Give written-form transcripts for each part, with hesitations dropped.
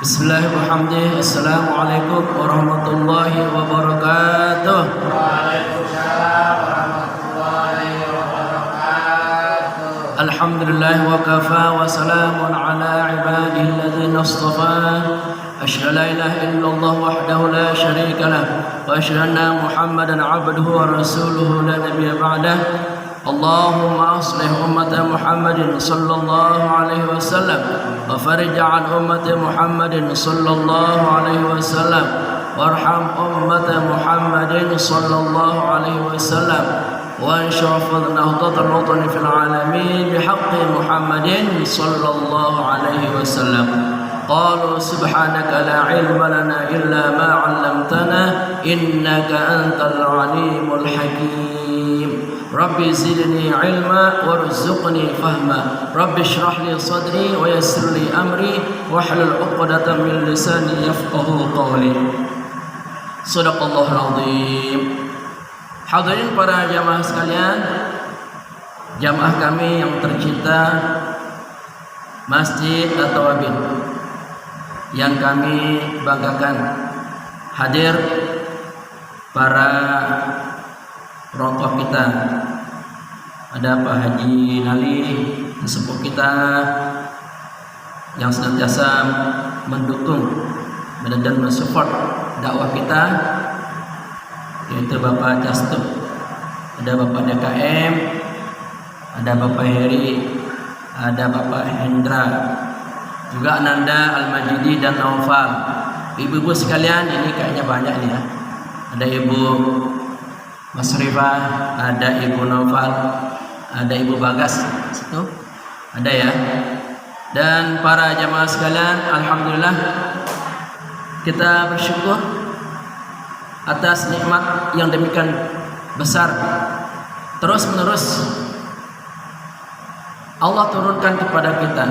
Bismillahirrahmanirrahim. Assalamualaikum warahmatullahi wabarakatuh. Waalaikumsalam warahmatullahi wabarakatuh. Alhamdulillah wa kafa wa salamun ala ibadihi alladhina istafa. Asyhadu an la ilaha illallah wahdahu la syarika lah wa asyhadu anna Muhammadan abduhu wa rasuluhu la nabiyya ba'dah. Allahumma aslih ummata Muhammadin sallallahu alaihi wasallam wa farij an ummati Muhammadin sallallahu alaihi wasallam warham ummata Muhammadin sallallahu alaihi wasallam wa anshur fadnahu fil alamin bihaqqi Muhammadin sallallahu alaihi wasallam. قالوا سبحانك لا علم لنا إلا ما علمتنا إنك أنت العليم الحكيم. ربي زدني علما وارزقني فهما. ربي اشرح لي صدري ويسر لي أمري واحلل عقدة من لساني يفقهوا قولي. Shadaqallahul Azim. Hadirin para jamaah sekalian, jamaah kami yang tercinta Masjid At-Tawabin yang kami banggakan, hadir para rokoh kita, ada Pak Haji Nali, sepuh kita yang senantiasa mendukung dan mensupport dakwah kita, yaitu Bapak Castup, ada Bapak DKM, ada Bapak Heri, ada Bapak Hendra, juga Ananda, Al-Majidi dan Naufal. Ibu-ibu sekalian, ini kayaknya banyak nih ya. Ada Ibu Masrifah, ada Ibu Naufal, ada Ibu Bagas, situ ada ya. Dan para jamaah sekalian, alhamdulillah kita bersyukur atas nikmat yang demikian besar terus menerus Allah turunkan kepada kita.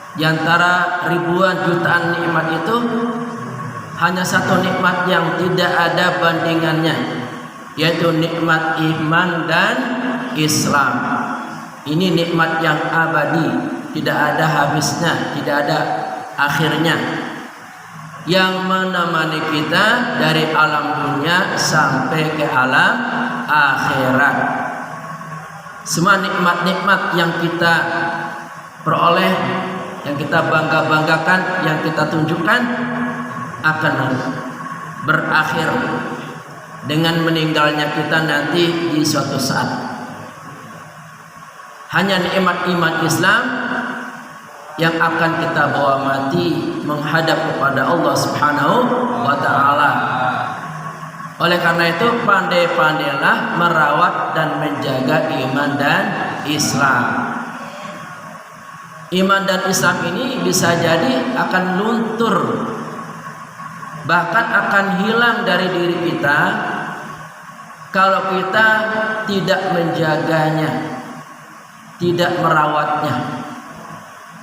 Di antara ribuan jutaan nikmat itu, hanya satu nikmat yang tidak ada bandingannya, yaitu nikmat iman dan Islam. Ini nikmat yang abadi, tidak ada habisnya, tidak ada akhirnya, yang menemani kita dari alam dunia sampai ke alam akhirat. Semua nikmat-nikmat yang kita peroleh, yang kita bangga-banggakan, yang kita tunjukkan akan berakhir dengan meninggalnya kita nanti di suatu saat. Hanya nikmat iman Islam yang akan kita bawa mati menghadap kepada Allah Subhanahu wa taala. Oleh karena itu, pandai-pandailah merawat dan menjaga iman dan Islam. Iman dan Islam ini bisa jadi akan luntur, bahkan akan hilang dari diri kita kalau kita tidak menjaganya, tidak merawatnya.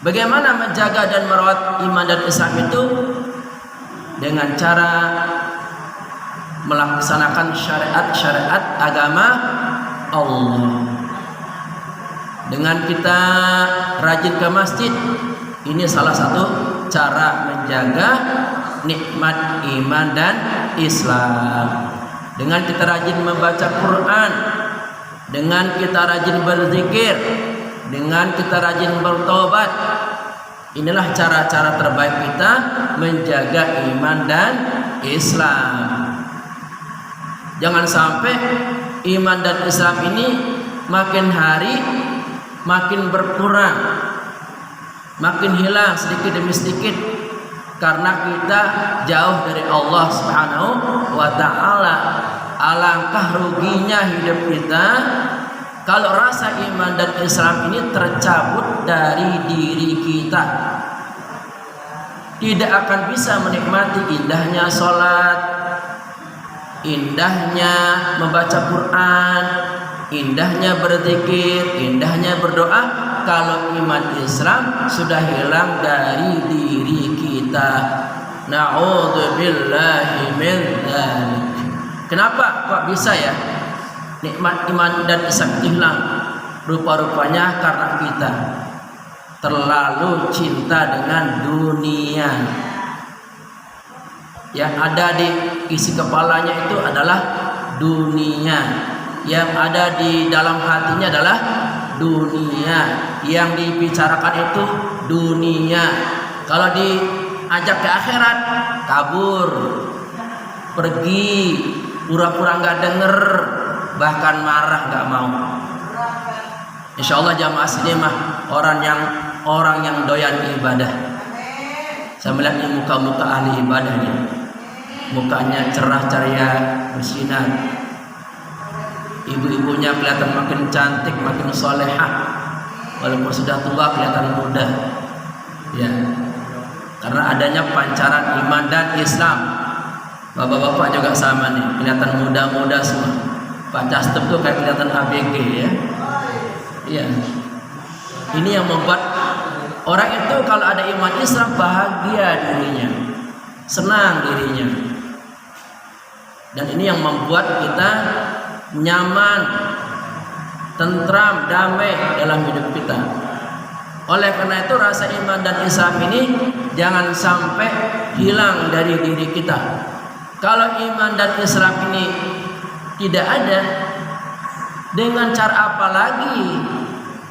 Bagaimana menjaga dan merawat iman dan Islam itu? Dengan cara melaksanakan syariat-syariat agama Allah. Dengan kita rajin ke masjid, ini salah satu cara menjaga nikmat iman dan Islam. Dengan kita rajin membaca Quran, dengan kita rajin berzikir, dengan kita rajin bertobat, inilah cara-cara terbaik kita menjaga iman dan Islam. Jangan sampai iman dan Islam ini makin hari makin berkurang, makin hilang sedikit demi sedikit, karena kita jauh dari Allah Subhanahu wa taala. Alangkah ruginya hidup kita kalau rasa iman dan Islam ini tercabut dari diri kita. Tidak akan bisa menikmati indahnya sholat, indahnya membaca Quran, indahnya berzikir, indahnya berdoa, kalau iman Islam sudah hilang dari diri kita. Na'udzubillahi min dzalik. Kenapa kok bisa ya nikmat iman dan Islam hilang? Rupa-rupanya karena kita terlalu cinta dengan dunia. Yang ada di isi kepalanya itu adalah dunia. Yang ada di dalam hatinya adalah dunia. Yang dibicarakan itu dunia. Kalau diajak ke akhirat, kabur, pergi, pura-pura nggak denger, bahkan marah nggak mau. Insya Allah jamaah sini mah orang yang doyan ibadah. Saya melihat ini muka-muka ahli ibadahnya, mukanya cerah ceria, bersinar. Ibu-ibunya kelihatan makin cantik, makin solehah, walaupun sudah tua kelihatan muda. Ya, karena adanya pancaran iman dan Islam. Bapak-bapak juga sama nih, kelihatan muda-muda semua. Pak Castep tuh kayak kelihatan ABG ya. Iya. Ini yang membuat orang itu kalau ada iman Islam bahagia dirinya, senang dirinya. Dan ini yang membuat kita nyaman, tentram, damai dalam hidup kita. Oleh karena itu rasa iman dan Islam ini jangan sampai hilang dari diri kita. Kalau iman dan Islam ini tidak ada, dengan cara apa lagi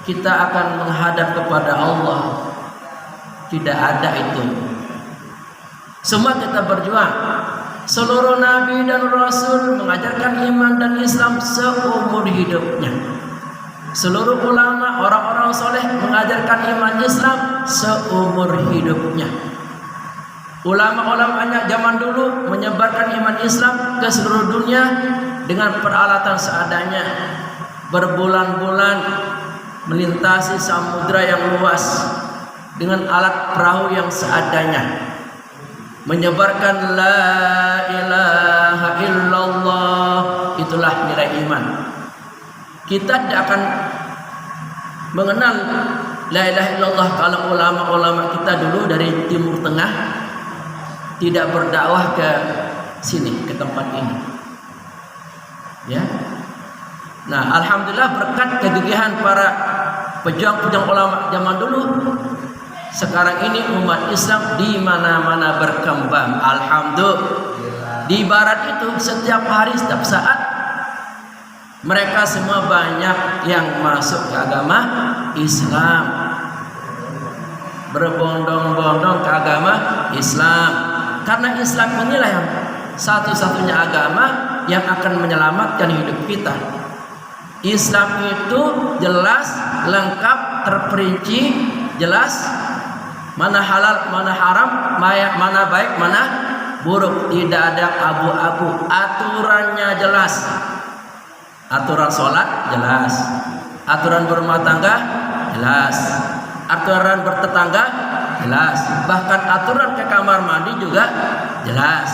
kita akan menghadap kepada Allah? Tidak ada itu. Semua kita berjuang. Seluruh nabi dan rasul mengajarkan iman dan Islam seumur hidupnya. Seluruh ulama, orang-orang soleh mengajarkan iman Islam seumur hidupnya. Ulama-ulamanya zaman dulu menyebarkan iman Islam ke seluruh dunia dengan peralatan seadanya. Berbulan-bulan melintasi samudra yang luas dengan alat perahu yang seadanya. Menyebarkan la ilaha illallah, itulah nilai iman. Kita tidak akan mengenal la ilaha illallah kalau ulama-ulama kita dulu dari Timur Tengah tidak berdakwah ke sini, ke tempat ini. Ya. Nah, alhamdulillah berkat kegigihan para pejuang-pejuang ulama zaman dulu, sekarang ini umat Islam di mana-mana berkembang. Alhamdulillah. Di barat itu setiap hari, setiap saat mereka semua banyak yang masuk ke agama Islam, berbondong-bondong ke agama Islam. Karena Islam inilah yang satu-satunya agama yang akan menyelamatkan hidup kita. Islam itu jelas, lengkap, terperinci, jelas mana halal, mana haram, mana baik, mana buruk. Tidak ada abu-abu. Aturannya jelas. Aturan sholat jelas, aturan berumah tangga jelas, aturan bertetangga jelas, bahkan aturan ke kamar mandi juga jelas.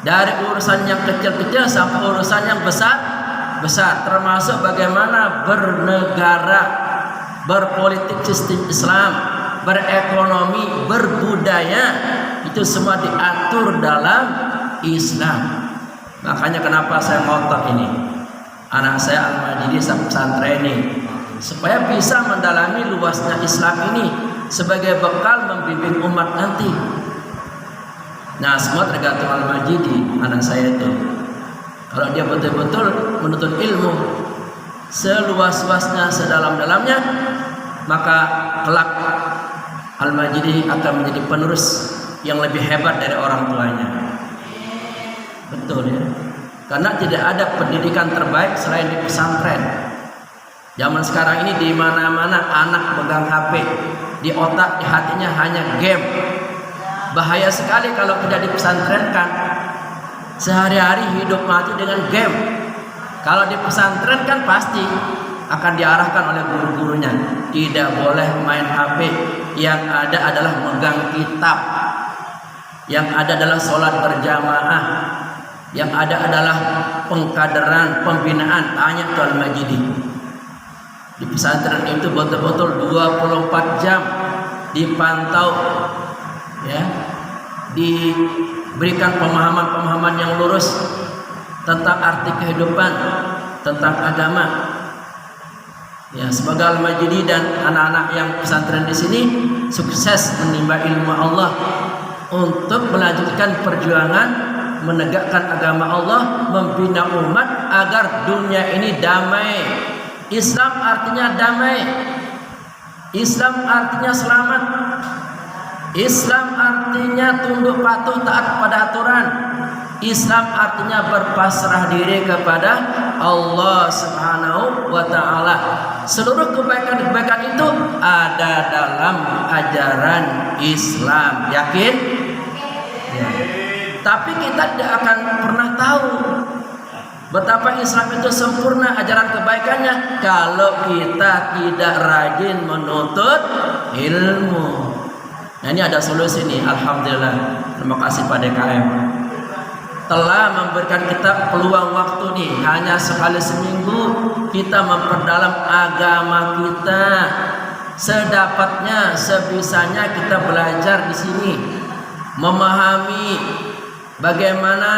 Dari urusan yang kecil-kecil sampai urusan yang besar, termasuk bagaimana bernegara, berpolitik sistem Islam, berekonomi, berbudaya, itu semua diatur dalam Islam. Makanya kenapa saya ngotot ini, anak saya Al-Majidi pesantren ini, supaya bisa mendalami luasnya Islam ini sebagai bekal membimbing umat nanti. Nah, semua tergantung Al-Majidi, anak saya itu. Kalau dia betul-betul menuntut ilmu seluas-luasnya, sedalam-dalamnya, maka kelak Al-Majidi akan menjadi penerus yang lebih hebat dari orang tuanya. Betul ya. Karena tidak ada pendidikan terbaik selain di pesantren. Zaman sekarang ini di mana-mana anak pegang HP, di otak, di hatinya hanya game. Bahaya sekali kalau tidak dipesantrenkan. Sehari-hari hidup mati dengan game. Kalau di pesantren kan pasti akan diarahkan oleh guru-gurunya. Tidak boleh main HP. Yang ada adalah megang kitab. Yang ada adalah sholat berjamaah. Yang ada adalah pengkaderan, pembinaan. Tanya Tuan Majidi. Di pesantren itu betul-betul 24 jam dipantau, ya, diberikan pemahaman-pemahaman yang lurus tentang arti kehidupan, tentang agama. Ya, semoga Al-Majidi dan anak-anak yang pesantren di sini sukses menimba ilmu Allah untuk melanjutkan perjuangan menegakkan agama Allah, membina umat agar dunia ini damai. Islam artinya damai. Islam artinya selamat. Islam artinya tunduk patuh taat pada aturan. Islam artinya berpasrah diri kepada Allah Subhanahu wa taala. Seluruh kebaikan-kebaikan itu ada dalam ajaran Islam. Yakin? Ya. Tapi kita tidak akan pernah tahu betapa Islam itu sempurna ajaran kebaikannya kalau kita tidak rajin menuntut ilmu. Nah, ini ada solusi nih, alhamdulillah. Terima kasih pada DKM telah memberikan kita peluang waktu nih, hanya sekali seminggu kita memperdalam agama kita. Sedapatnya, sebisanya kita belajar di sini, memahami bagaimana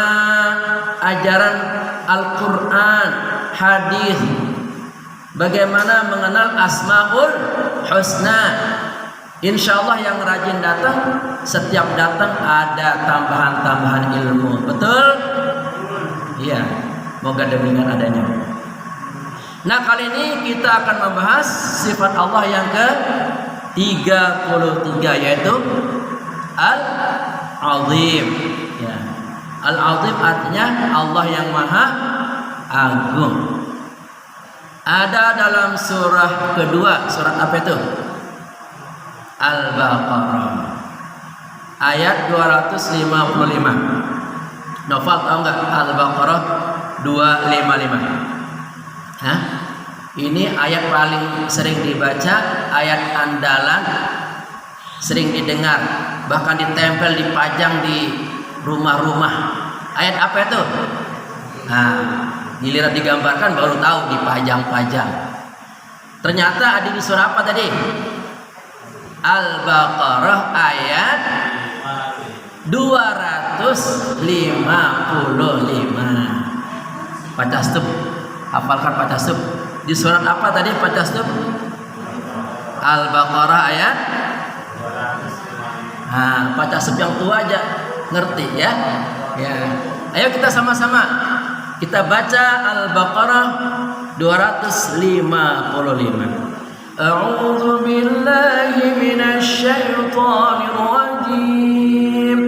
ajaran Al-Quran, hadis, bagaimana mengenal Asmaul Husna. Insya Allah yang rajin datang, setiap datang ada tambahan-tambahan ilmu. Betul? Iya. Moga demikian adanya. Nah, kali ini kita akan membahas sifat Allah yang ke-33, yaitu Al-Azim. Ya. Al-Azim artinya Allah yang Maha Agung. Ada dalam surah kedua, surat apa itu? Al-Baqarah ayat 255. Novel tahu nggak Al-Baqarah 255? Hah? Ini ayat paling sering dibaca, ayat andalan, sering didengar, bahkan ditempel, dipajang di rumah-rumah. Ayat apa itu? Nah, giliran digambarkan baru tahu dipajang-pajang. Ternyata ada di surah apa tadi? Al-Baqarah ayat 255. Pak Castub, hafalkan Pak Castub. Di surat apa tadi Pak Castub? Al-Baqarah ayat. Nah, Pak Castub yang tua aja ngerti ya. Ya. Ayo kita sama-sama kita baca Al-Baqarah 255. أعوذ بالله من الشيطان الرجيم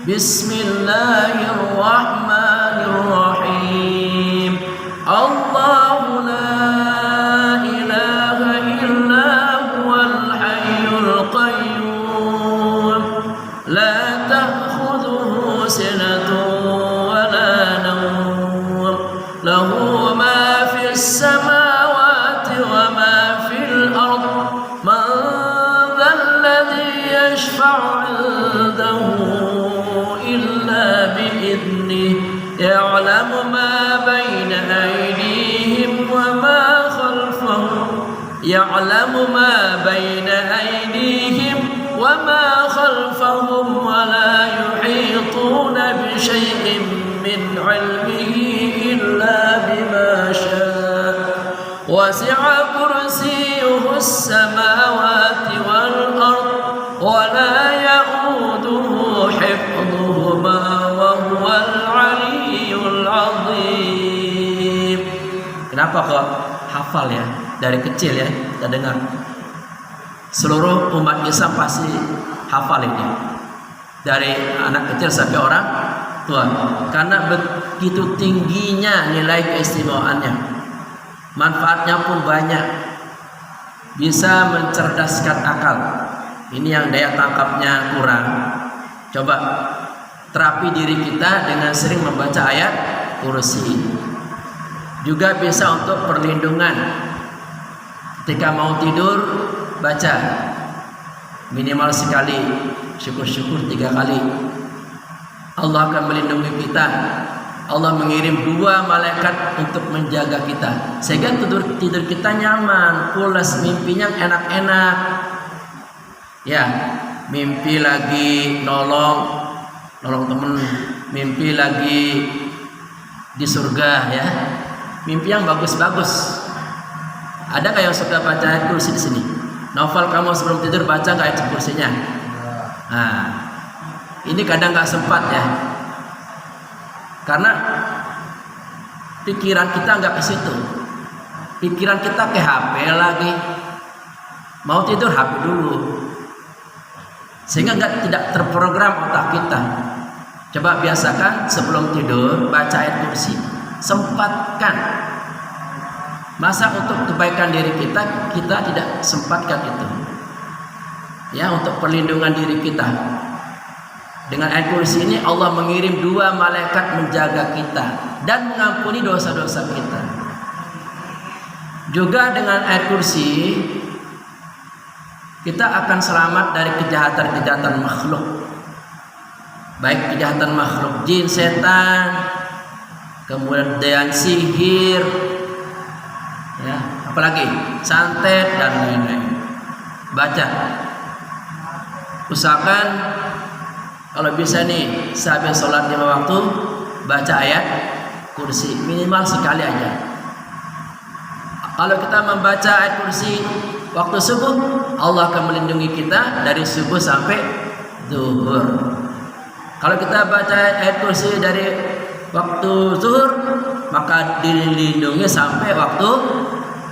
بسم الله الرحمن الرحيم الله لا إله إلا هو الحي القيوم لا تأخذه سنة ولا نوم له ما في السماوات وما من ذا الذي يشفع عنده إلا بإذنه يعلم ما بين أيديهم وما خلفهم ولا يحيطون بشيء من علمه إلا بما شاء وسع كرسيه السماوات والأرض ولا يؤوده حفظهما وهو العلي العظيم. Kenapa kok hafal ya? Dari kecil ya kita dengar. Seluruh umat Islam pasti hafal ini. Dari anak kecil sampai orang tua. Karena begitu tingginya nilai keistimewaannya. Manfaatnya pun banyak, bisa mencerdaskan akal. Ini yang daya tangkapnya kurang. Coba terapi diri kita dengan sering membaca ayat kursi. Juga bisa untuk perlindungan. Ketika mau tidur baca minimal sekali, syukur-syukur 3 kali. Allah akan melindungi kita. Allah mengirim 2 malaikat untuk menjaga kita sehingga tidur kita nyaman, pulas, mimpinya enak-enak. Ya, mimpi lagi nolong temen, mimpi lagi di surga ya. Mimpi yang bagus-bagus. Ada nggak yang suka baca ayat kursi di sini? Novel, kamu sebelum tidur baca nggak ayat kursinya? Nah, ini kadang nggak sempat ya, karena pikiran kita nggak ke situ. Pikiran kita ke HP lagi. Mau tidur HP dulu, sehingga tidak terprogram otak kita. Coba biasakan sebelum tidur baca ayat kursi. Sempatkan. Masa untuk kebaikan diri kita tidak sempatkan itu. Ya, untuk perlindungan diri kita. Dengan ayat kursi ini Allah mengirim 2 malaikat menjaga kita dan mengampuni dosa-dosa kita. Juga dengan ayat kursi kita akan selamat dari kejahatan-kejahatan makhluk. Baik kejahatan makhluk jin, setan, kemudian sihir, ya, apalagi santet dan lain-lain. Baca. Usahakan kalau bisa nih sehabis sholat 5 waktu baca ayat kursi minimal sekali aja. Kalau kita membaca ayat kursi waktu subuh, Allah akan melindungi kita dari subuh sampai zuhur. Kalau kita baca ayat kursi dari waktu zuhur, maka dilindungi sampai waktu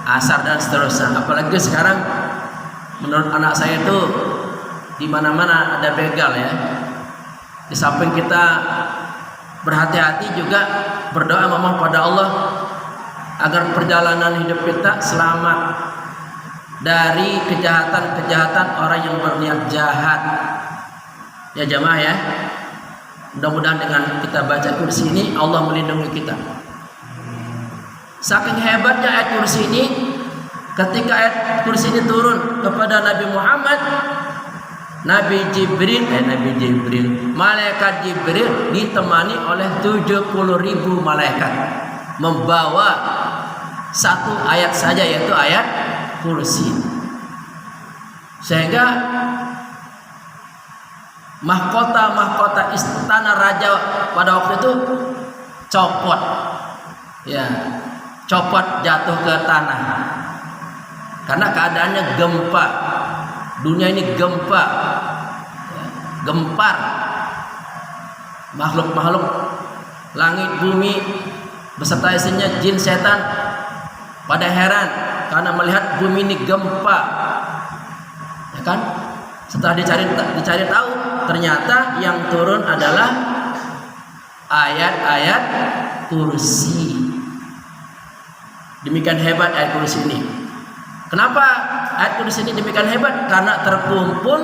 asar dan seterusnya. Apalagi sekarang menurut anak saya itu di mana-mana ada begal ya. Di samping kita berhati-hati juga berdoa memohon pada Allah agar perjalanan hidup kita selamat dari kejahatan-kejahatan orang yang berniat jahat. Ya jamaah ya. Mudah-mudahan dengan kita baca kursi ini Allah melindungi kita. Saking hebatnya ayat kursi ini, ketika ayat kursi ini turun kepada Nabi Muhammad, Malaikat Jibril ditemani oleh 70.000 malaikat membawa satu ayat saja, yaitu ayat kursi. Sehingga mahkota istana raja pada waktu itu copot, ya, copot jatuh ke tanah karena keadaannya gempa. Dunia ini gempa, gempar, makhluk-makhluk langit bumi beserta isinya jin setan pada heran karena melihat bumi ini gempa, ya kan? Setelah dicari tahu, ternyata yang turun adalah ayat-ayat kursi. Demikian hebat ayat kursi ini. Kenapa ayat kursi ini demikian hebat? Karena terkumpul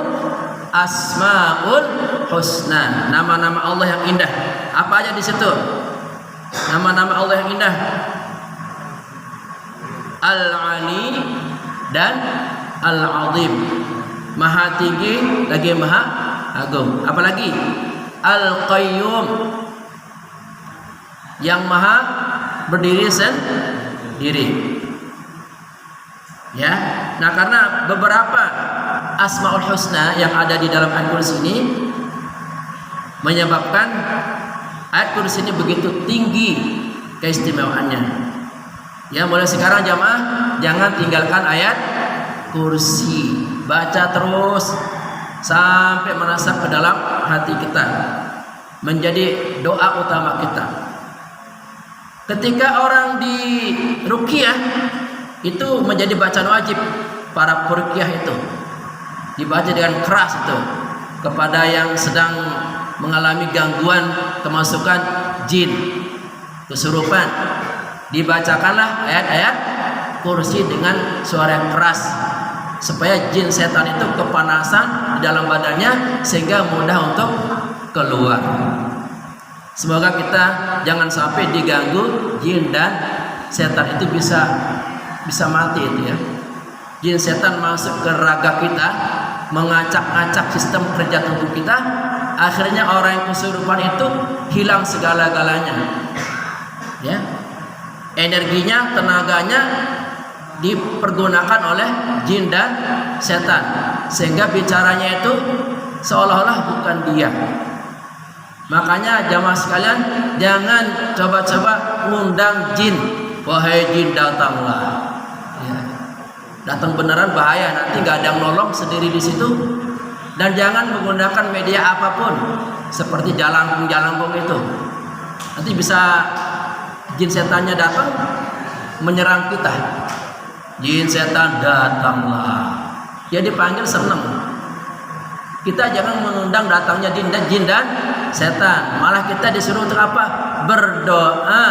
Asmaul Husna, nama-nama Allah yang indah. Apa aja di situ? Nama-nama Allah yang indah. Al-Ali dan Al-Azim. Maha tinggi lagi maha agung. Apalagi Al-Qayyum, yang maha berdiri sendiri. Ya, nah karena beberapa Asmaul Husna yang ada di dalam ayat kursi ini menyebabkan ayat kursi ini begitu tinggi keistimewaannya. Ya, mulai sekarang jamaah jangan tinggalkan ayat kursi, baca terus sampai merasap ke dalam hati kita, menjadi doa utama kita. Ketika orang di ruqyah itu menjadi bacaan wajib para peruqyah itu, dibaca dengan keras itu kepada yang sedang mengalami gangguan kemasukan jin, kesurupan. Dibacakanlah ayat-ayat kursi dengan suara yang keras supaya jin setan itu kepanasan di dalam badannya sehingga mudah untuk keluar. Semoga kita jangan sampai diganggu jin dan setan itu bisa mati itu ya. Jin setan masuk ke raga kita, mengacak-acak sistem kerja tubuh kita, akhirnya orang yang kesurupan itu hilang segala-galanya. Ya. Energinya, tenaganya dipergunakan oleh jin dan setan, sehingga bicaranya itu seolah-olah bukan dia. Makanya jamaah sekalian, jangan coba-coba ngundang jin. Wahai jin datanglah. Ya. Datang beneran bahaya, nanti nggak ada yang nolong, sendiri di situ. Dan jangan menggunakan media apapun seperti jalangkung itu. Nanti bisa jin setannya datang menyerang kita. Jin setan datanglah. Dia dipanggil senang. Kita jangan mengundang datangnya jin dan setan. Malah kita disuruh untuk apa? Berdoa,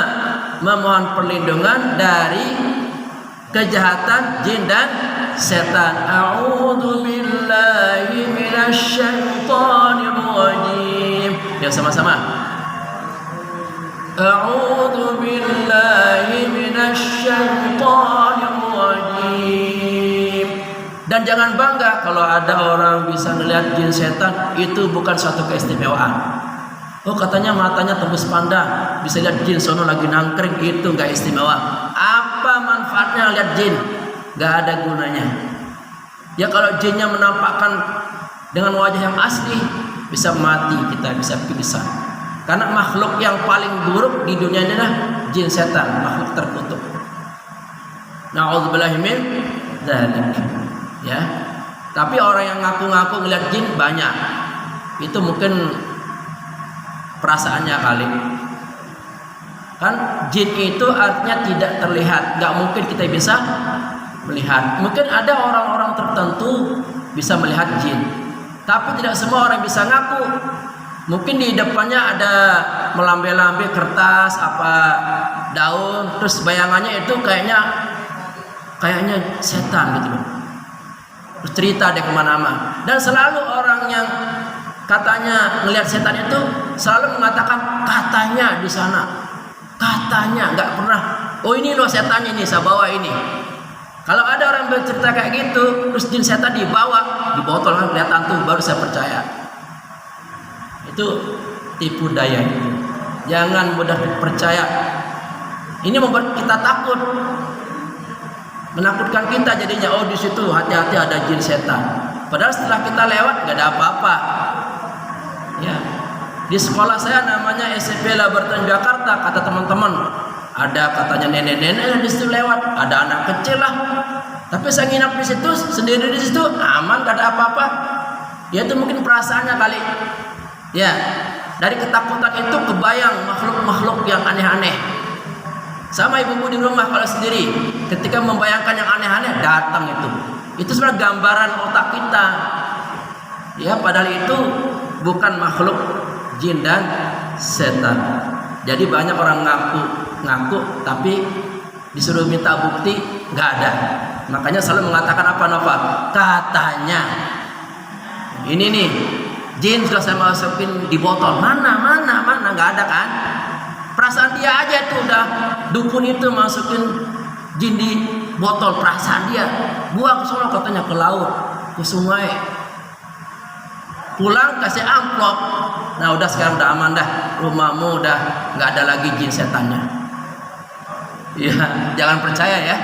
memohon perlindungan dari kejahatan jin dan setan. A'udzu billahi minasyaitonir rajim. Ya sama-sama. A'udzu billahi minasyaitonir rajim. Dan jangan bangga kalau ada orang bisa melihat jin setan, itu bukan suatu keistimewaan. Oh katanya matanya tembus pandang, bisa lihat jin sono lagi nangkring, itu nggak istimewa. Apa manfaatnya lihat jin? Nggak ada gunanya. Ya kalau jinnya menampakkan dengan wajah yang asli, bisa mati kita, bisa pingsan. Karena makhluk yang paling buruk di dunia ini adalah jin setan, makhluk terkutuk. Na'udzubillahi min dzalik. Ya. Tapi orang yang ngaku-ngaku ngelihat jin banyak. Itu mungkin perasaannya kali. Kan jin itu artinya tidak terlihat, nggak mungkin kita bisa melihat. Mungkin ada orang-orang tertentu bisa melihat jin, tapi tidak semua orang bisa ngaku. Mungkin di depannya ada melambai-lambai kertas apa daun, terus bayangannya itu kayaknya setan gitu. Terus cerita deh kemana-mana. Dan selalu orang yang katanya ngelihat setan itu selalu mengatakan katanya di sana, katanya, nggak pernah. Oh ini loh setannya ini, saya bawa ini. Kalau ada orang bercerita kayak gitu, terus jin setan dibawa, di botol kan kelihatan tuh, baru saya percaya. Itu tipu daya. Jangan mudah percaya. Ini membuat kita takut, menakutkan kita jadinya. Oh di situ hati-hati ada jin setan. Padahal setelah kita lewat nggak ada apa-apa. Ya, di sekolah saya namanya SMP Laberton Jakarta, kata teman-teman ada katanya nenek-nenek di situ lewat, ada anak kecil lah. Tapi saya nginap di situ sendiri di situ aman, gak ada apa-apa. Ya itu mungkin perasaannya kali. Ya, dari ketakutan itu kebayang makhluk-makhluk yang aneh-aneh. Sama ibu-ibu di rumah kalau sendiri, ketika membayangkan yang aneh-aneh datang itu. Itu sebenarnya gambaran otak kita. Ya, padahal itu bukan makhluk jin dan setan. Jadi banyak orang ngaku tapi disuruh minta bukti nggak ada. Makanya selalu mengatakan apa Nova? Katanya ini nih jin sudah saya masukin di botol. Mana nggak ada kan? Perasaan dia aja tuh udah dukun itu masukin jin di botol, perasaan dia buang ke sana katanya ke laut, ke sungai. Pulang kasih amplop. Nah udah sekarang udah aman dah, rumahmu udah nggak ada lagi jin setannya. Ya jangan percaya ya.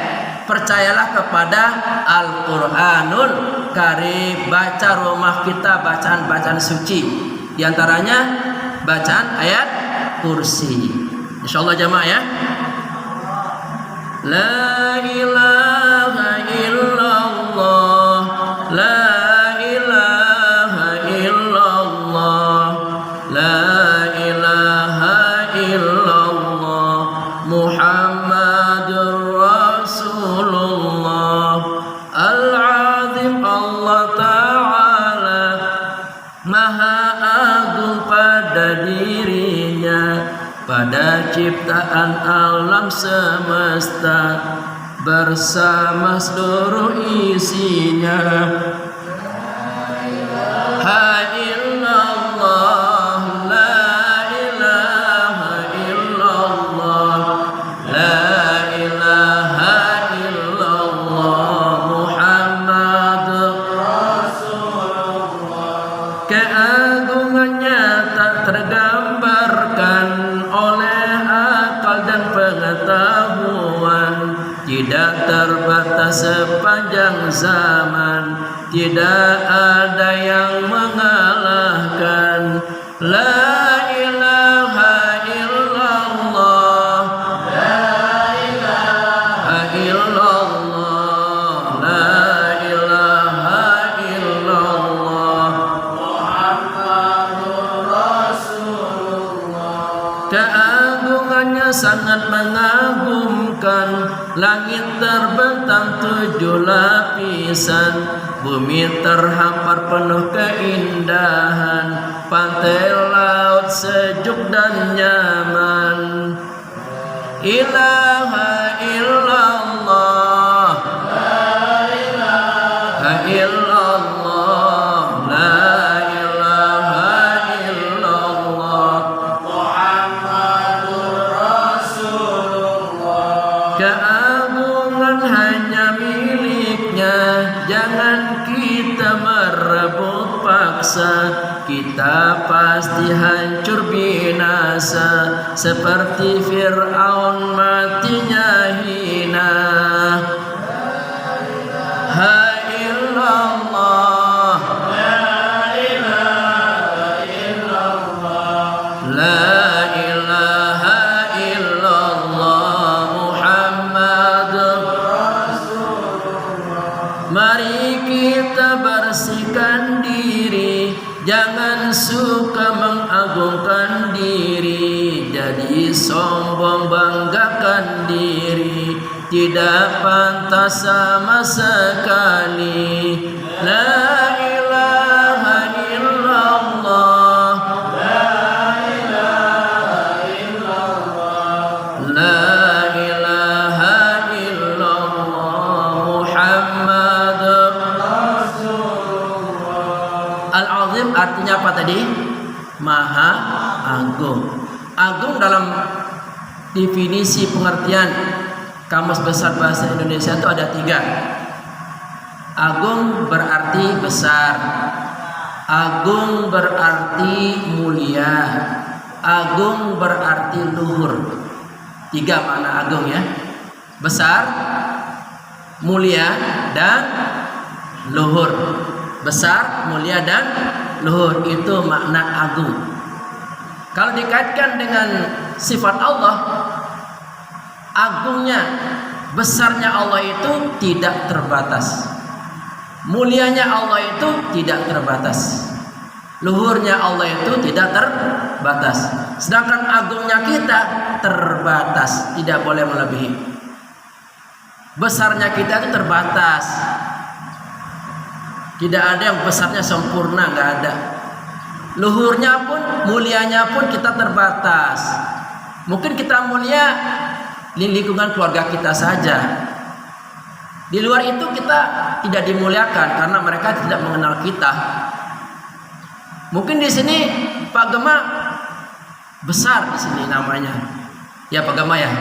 Percayalah kepada Al-Quranul Karim. Baca rumah kita bacaan-bacaan suci. Di antaranya bacaan ayat kursi. Insyaallah jamaah ya. La ilaha illallah. La pada ciptaan alam semesta bersama seluruh isinya. La illallah, la ilaha illallah, la ilaha illallah, Muhammadur Rasulullah. Keagungannya tak tergambarkan oleh akal dan pengetahuan, tidak terbatas sepanjang zaman, tidak ada yang mengalahkan. La ilaha illallah, la ilaha illallah, la Keagungannya sangat mengagumkan, langit terbentang 7 lapisan, bumi terhampar penuh keindahan, pantai laut sejuk dan nyaman. Ilaha illallah, la ilaha illallah, la ilaha illallah, Muhammadur Rasulullah. keagungan hanya miliknya, jangan kita merebut paksa, kita pasti hancur binasa, seperti Fir'aun matinya hina. Ha illallah, la ilaha illallah, Muhammad. Mari kita bersihkan diri, jangan suka mengagungkan diri, jadi sombong banggakan diri, tidak pantas sama sekali. La ilaha illallah, la ilaha illallah, Muhammad. Al-Azim artinya apa tadi? Maha agung. Agung dalam definisi pengertian Kamus Besar Bahasa Indonesia itu ada 3. Agung berarti besar, agung berarti mulia, agung berarti luhur. 3 makna agung ya. Besar, mulia, dan luhur. Besar, mulia, dan luhur, itu makna agung. Kalau dikaitkan dengan sifat Allah, agungnya, besarnya Allah itu tidak terbatas, mulianya Allah itu tidak terbatas, luhurnya Allah itu tidak terbatas. Sedangkan agungnya kita terbatas, tidak boleh melebihi. Besarnya kita itu terbatas, tidak ada yang besarnya sempurna, nggak ada. Luhurnya pun, mulianya pun kita terbatas. Mungkin kita mulia di lingkungan keluarga kita saja. Di luar itu kita tidak dimuliakan karena mereka tidak mengenal kita. Mungkin di sini Pak Gema besar di sini namanya. Ya Pak Gema ya.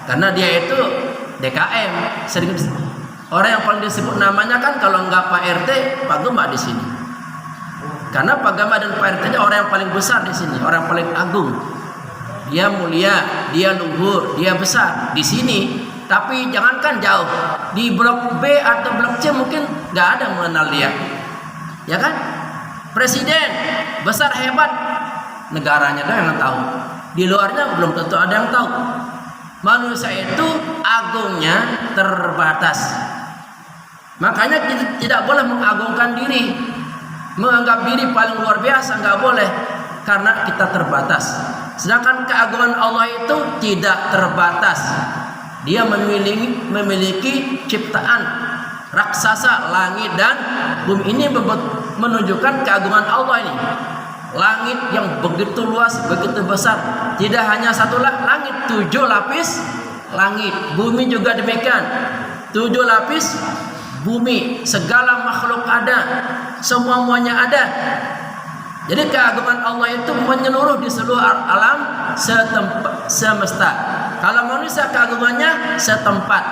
Karena dia itu DKM, sering orang yang paling disebut namanya kan kalau enggak Pak RT, Pak Gema di sini. Karena Pak Gema dan Pak RT orang yang paling besar di sini, orang yang paling agung. Dia mulia, dia luhur, dia besar di sini. Tapi jangankan jauh, di blok B atau blok C mungkin nggak ada mengenal dia, ya kan? Presiden besar hebat, negaranya doang yang tahu. Di luarnya belum tentu ada yang tahu. Manusia itu agungnya terbatas. Makanya kita tidak boleh mengagungkan diri, menganggap diri paling luar biasa, nggak boleh, karena kita terbatas. Sedangkan keagungan Allah itu tidak terbatas. Dia memiliki ciptaan raksasa, langit dan bumi. Ini menunjukkan keagungan Allah ini. Langit yang begitu luas, begitu besar. Tidak hanya satu langit, 7 lapis langit. Bumi juga demikian, 7 lapis bumi. Segala makhluk ada, semuanya ada. Jadi keagungan Allah itu menyeluruh di seluruh alam semesta. Kalau manusia keagungannya setempat.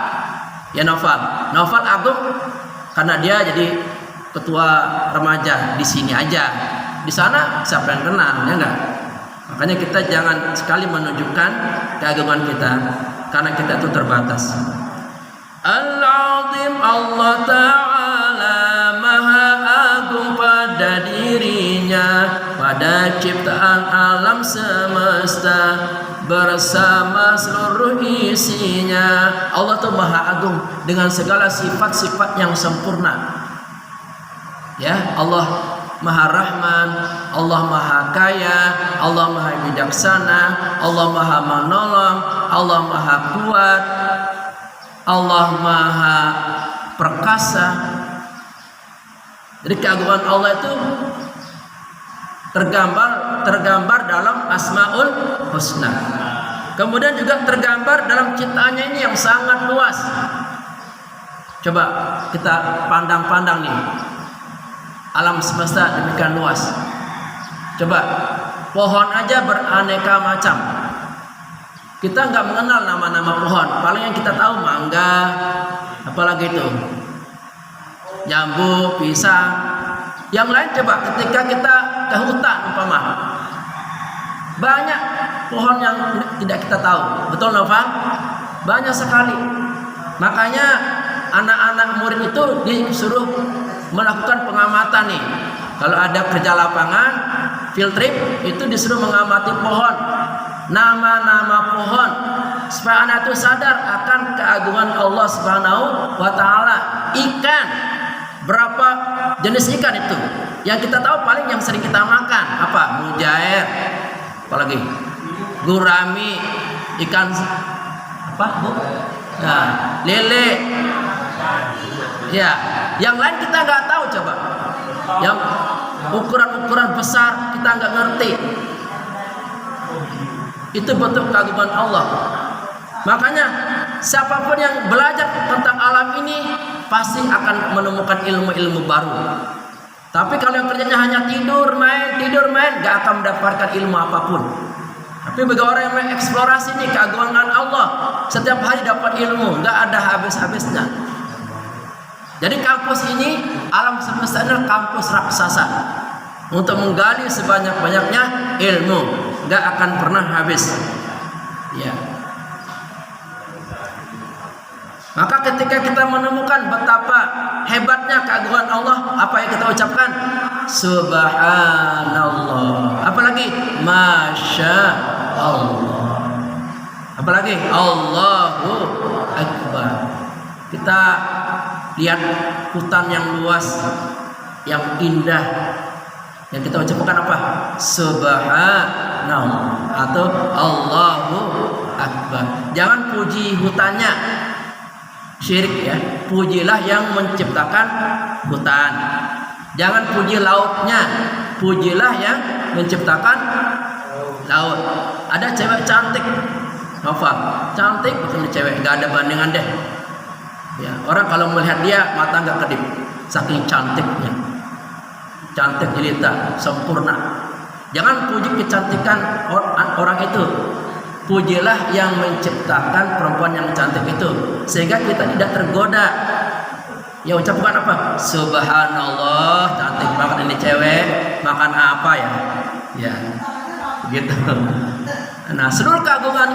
Ya Noval agung karena dia jadi ketua remaja di sini aja. Di sana siapa yang kenal, ya enggak? Makanya kita jangan sekali menunjukkan keagungan kita karena kita itu terbatas. Al-Azim, Allah Ta'ala Maha Agung pada dirinya, pada ciptaan alam semesta bersama seluruh isinya. Allah itu Maha Agung dengan segala sifat-sifat yang sempurna. Ya, Allah Maha Rahman, Allah Maha Kaya, Allah Maha Bijaksana, Allah Maha Menolong, Allah Maha Kuat, Allah Maha Perkasa. Jadi keagungan Allah itu tergambar dalam Asmaul Husna. Kemudian juga tergambar dalam ciptaannya ini yang sangat luas. Coba kita pandang-pandang nih. Alam semesta demikian luas. Coba pohon aja beraneka macam. Kita nggak mengenal nama-nama pohon. Paling yang kita tahu mangga, apalagi itu jambu, pisang. Yang lain coba ketika kita ke hutan umpama, banyak pohon yang tidak kita tahu. Betul Nova? Banyak sekali. Makanya anak-anak murid itu disuruh melakukan pengamatan nih. Kalau ada kerja lapangan, field trip, itu disuruh mengamati pohon, nama-nama pohon, supaya anak itu sadar akan keagungan Allah Subhanahu wa taala. Ikan, berapa jenis ikan itu? Yang kita tahu paling yang sering kita makan apa? Mujair, apalagi gurami, ikan apa bu? Nah, lele. Ya, yang lain kita nggak tahu coba. Yang ukuran-ukuran besar kita nggak ngerti. Itu bentuk keagungan Allah. Makanya siapapun yang belajar tentang alam ini pasti akan menemukan ilmu-ilmu baru. Tapi kalau yang kerjanya hanya tidur main, nggak akan mendapatkan ilmu apapun. Tapi bagi orang yang mengeksplorasi nih keagungan Allah, setiap hari dapat ilmu, nggak ada habis-habisnya. Jadi kampus ini, alam semesta adalah kampus raksasa untuk menggali sebanyak-banyaknya ilmu, nggak akan pernah habis. Ya. Maka ketika kita menemukan betapa hebatnya keagungan Allah, apa yang kita ucapkan? Subhanallah. Apalagi Masya Allah. Apalagi Allahu Akbar. Kita lihat hutan yang luas, yang indah, yang kita ucapkan apa? Subhanallah atau Allahu Akbar. Jangan puji hutannya, syirik ya. Pujilah yang menciptakan hutan. Jangan puji lautnya, pujilah yang menciptakan laut. Ada cewek cantik, Nova, cantik betul cewek, nggak ada bandingan deh. Ya, orang kalau melihat dia mata nggak kedip, saking cantiknya, cantik jelita, sempurna. Jangan puji kecantikan orang itu, pujilah yang menciptakan perempuan yang cantik itu, sehingga kita tidak tergoda. Ya ucapkan apa? Subhanallah, cantik banget ini cewek, makan apa ya? Ya, gitu. Nah, seluruh keagungan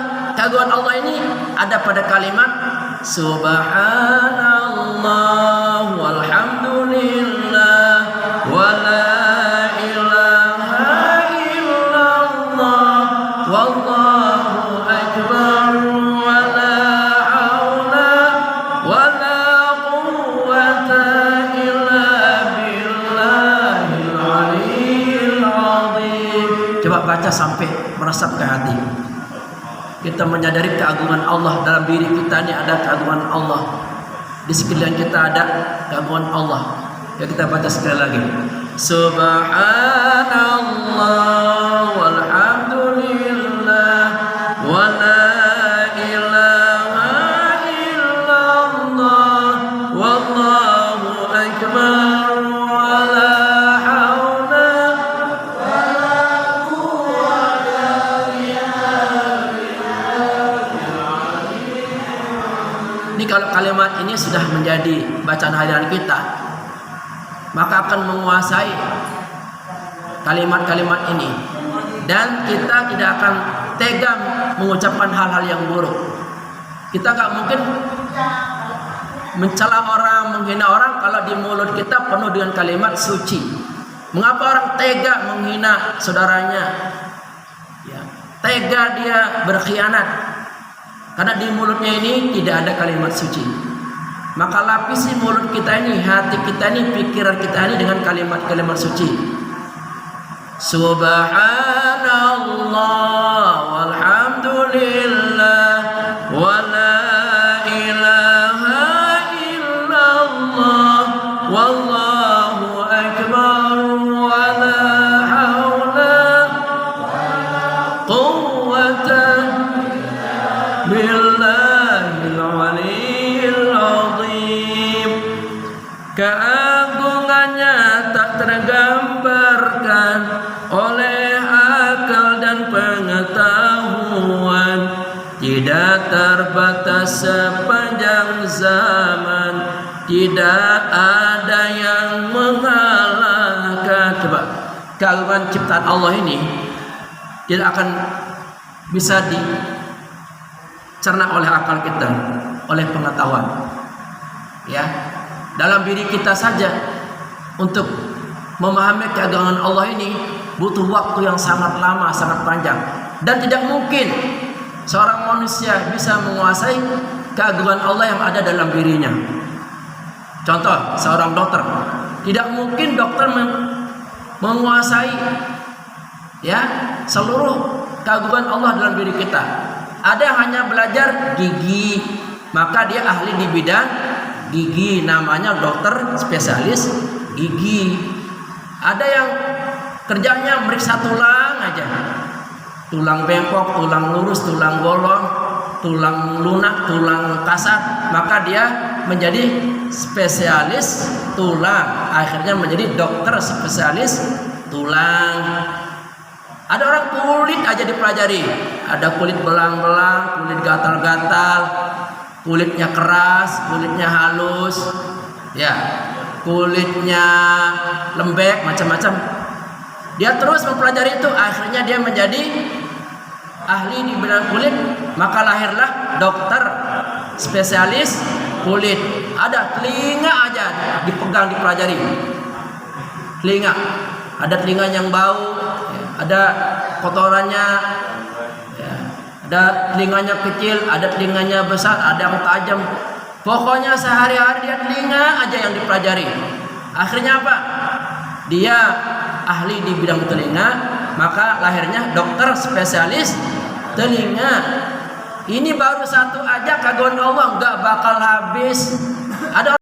Allah ini ada pada kalimat Subhanallah walhamdulillah wala ilaha illallah wallahu akbar wala haula wala quwwata illa billahil aliyyil azim. Coba baca sampai meresap ke hati. Kita menyadari keagungan Allah dalam diri kita ini, ada keagungan Allah. Di sekeliling kita ada keagungan Allah. Ya, kita baca sekali lagi. Subhanallah walhamdulillah wala ilaha illallah wallahu akbar wala haula wala quwwata illa billah. Ini kalau kalimat ini sudah menjadi bacaan harian kita, maka akan menguasai kalimat-kalimat ini, dan kita tidak akan tega mengucapkan hal-hal yang buruk. Kita nggak mungkin mencela orang, menghina orang kalau di mulut kita penuh dengan kalimat suci. Mengapa orang tega menghina saudaranya? Ya, tega dia berkhianat karena di mulutnya ini tidak ada kalimat suci. Maka lapisi mulut kita ini, hati kita ini, pikiran kita ini dengan kalimat-kalimat suci. Subhanallah walhamdulillah wa la ilaha illallah wallahu akbar wa la haula quwwata billahil aliyyil azim. Keagungannya tak tergambarkan oleh akal dan pengetahuan, tidak terbatas sepanjang zaman, tidak ada yang mengalahkan. Coba, keagungan ciptaan Allah ini tidak akan bisa dicerna oleh akal kita, oleh pengetahuan. Ya, dalam diri kita saja untuk memahami keagungan Allah ini butuh waktu yang sangat lama, sangat panjang, dan tidak mungkin seorang manusia bisa menguasai keagungan Allah yang ada dalam dirinya. Contoh, seorang dokter, tidak mungkin dokter menguasai ya seluruh keagungan Allah dalam diri kita. Ada yang hanya belajar gigi, maka dia ahli di bidang gigi, namanya dokter spesialis gigi. Ada yang kerjanya meriksa tulang aja, tulang bengkok, tulang lurus, tulang bolong, tulang lunak, tulang kasar, maka dia menjadi spesialis tulang, akhirnya menjadi dokter spesialis tulang. Ada orang kulit aja dipelajari, ada kulit belang-belang, kulit gatal-gatal, kulitnya keras, kulitnya halus, ya, kulitnya lembek, macam-macam. Dia terus mempelajari itu, akhirnya dia menjadi ahli di bidang kulit, maka lahirlah dokter spesialis kulit. Ada telinga aja dipegang, dipelajari. Telinga, ada telinga yang bau, ada kotorannya, ya, ada telinganya kecil, ada telinganya besar, ada yang tajam. Pokoknya sehari-hari dia telinga aja yang dipelajari. Akhirnya apa? Dia ahli di bidang telinga, maka lahirnya dokter spesialis telinga. Ini baru satu aja keagungan Allah, nggak bakal habis. Ada